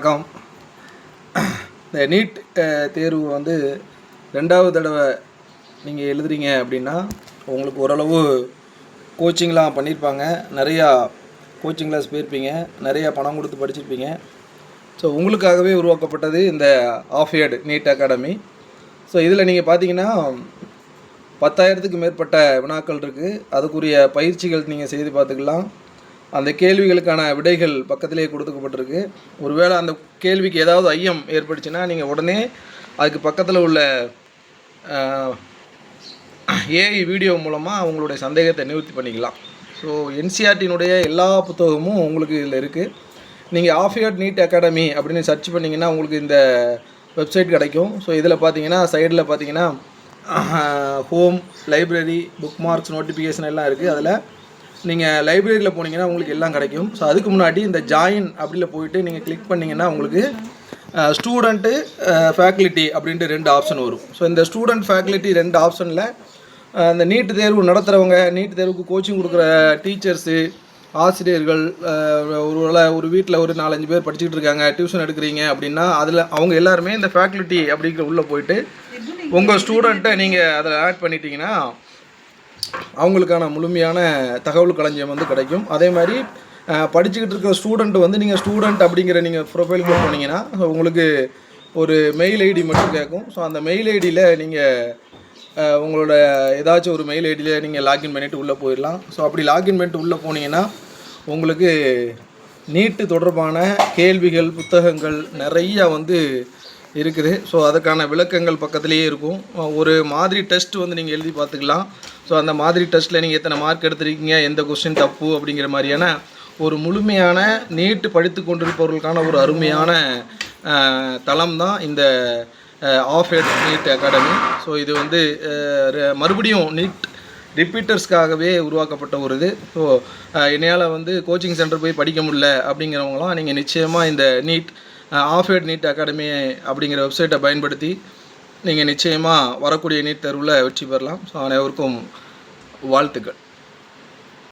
வணக்கம். இந்த நீட் தேர்வு வந்து 2வது தடவை நீங்கள் எழுதுறீங்க அப்படின்னா உங்களுக்கு ஓரளவு கோச்சிங்லாம் பண்ணியிருப்பாங்க, நிறையா கோச்சிங் கிளாஸ் போயிருப்பீங்க, நிறையா பணம் கொடுத்து படிச்சிருப்பீங்க. ஸோ உங்களுக்காகவே உருவாக்கப்பட்டது இந்த ஆஃப்-இயர்டு நீட் அகாடமி. ஸோ இதில் நீங்கள் பார்த்தீங்கன்னா 10,000க்கு மேற்பட்ட வினாக்கள் இருக்குது. அதுக்குரிய பயிற்சிகள் நீங்கள் செய்து பார்த்துக்கலாம். அந்த கேள்விகளுக்கான விடைகள் பக்கத்திலே கொடுக்கப்பட்டிருக்கு. ஒருவேளை அந்த கேள்விக்கு ஏதாவது ஐயம் ஏற்பட்டுச்சுன்னா நீங்கள் உடனே அதுக்கு பக்கத்தில் உள்ள ஏஐ வீடியோ மூலமாக அவங்களுடைய சந்தேகத்தை நிவர்த்தி பண்ணிக்கலாம். ஸோ என்சிஆர்டியினுடைய எல்லா புத்தகமும் உங்களுக்கு இதில் இருக்குது. நீங்கள் ஆஃப்-இயர்டு நீட் அகாடமி அப்படின்னு சர்ச் பண்ணிங்கன்னா உங்களுக்கு இந்த வெப்சைட் கிடைக்கும். ஸோ இதில் பார்த்தீங்கன்னா சைடில் பார்த்தீங்கன்னா home, library, bookmarks, notification எல்லாம் இருக்குது. அதில் நீங்கள் லைப்ரரியில் போனீங்கன்னா உங்களுக்கு எல்லாம் கிடைக்கும். ஸோ அதுக்கு முன்னாடி இந்த ஜாயின் அப்படியில் போயிட்டு நீங்கள் கிளிக் பண்ணிங்கன்னா உங்களுக்கு ஸ்டூடெண்ட்டு, ஃபேக்கல்ட்டி அப்படின்ட்டு 2 ஆப்ஷன் வரும். ஸோ இந்த ஸ்டூடெண்ட், ஃபேக்கல்ட்டி 2 ஆப்ஷனில் இந்த நீட்டு தேர்வு நடத்துகிறவங்க, நீட்டு தேர்வுக்கு கோச்சிங் கொடுக்குற டீச்சர்ஸு, ஆசிரியர்கள், ஒரு வீட்டில் ஒரு 4-5 பேர் படிச்சுக்கிட்டு இருக்காங்க, டியூஷன் எடுக்கிறீங்க அப்படின்னா அதில் அவங்க எல்லாருமே இந்த ஃபேக்கல்ட்டி அப்படிங்கிற உள்ளே போயிட்டு உங்கள் ஸ்டூடெண்ட்டை நீங்கள் அதில் ஆட் பண்ணிட்டீங்கன்னா அவங்களுக்கான முழுமையான தகவல் களஞ்சியம் வந்து கிடைக்கும். அதே மாதிரி படிச்சுக்கிட்டு இருக்கிற ஸ்டூடெண்ட் வந்து நீங்கள் ஸ்டூடெண்ட் அப்படிங்கிற நீங்கள் ப்ரொஃபைலுக்கு போனீங்கன்னா உங்களுக்கு ஒரு மெயில் ஐடி மட்டும் கேட்கும். ஸோ அந்த மெயில் ஐடியில் நீங்கள் உங்களோட ஏதாச்சும் ஒரு மெயில் ஐடியில் நீங்கள் லாகின் பண்ணிவிட்டு உள்ளே போயிடலாம். ஸோ அப்படி லாகின் பண்ணிட்டு உள்ளே போனீங்கன்னா உங்களுக்கு நீட்டு தொடர்பான கேள்விகள், புத்தகங்கள் நிறையா வந்து இருக்குது. ஸோ அதுக்கான விளக்கங்கள் பக்கத்துலேயே இருக்கும். ஒரு மாதிரி டெஸ்ட் வந்து நீங்கள் எழுதி பார்த்துக்கலாம். ஸோ அந்த மாதிரி டெஸ்ட்டில் நீங்கள் எத்தனை மார்க் எடுத்துருக்கீங்க, எந்த கொஸ்டின் தப்பு அப்படிங்கிற மாதிரியான ஒரு முழுமையான நீட்டு படித்து கொண்டிருப்பவர்களுக்கான ஒரு அருமையான தளம் தான் இந்த ஆஃப்-இயர்டு நீட் அகாடமி. ஸோ இது வந்து மறுபடியும் நீட் ரிப்பீட்டர்ஸ்க்காகவே உருவாக்கப்பட்ட ஒரு இது. ஸோ என்னையால் வந்து கோச்சிங் சென்டர் போய் படிக்க முடியல அப்படிங்கிறவங்களாம் நீங்கள் நிச்சயமாக இந்த நீட் ஆஃப்-இயர்டு நீட் அகாடமி அப்படிங்கிற வெப்சைட்டை பயன்படுத்தி நீங்கள் நிச்சயமாக வரக்கூடிய நீட் தேர்வில் வெற்றி பெறலாம். ஸோ அனைவருக்கும் வாழ்த்துக்கள்.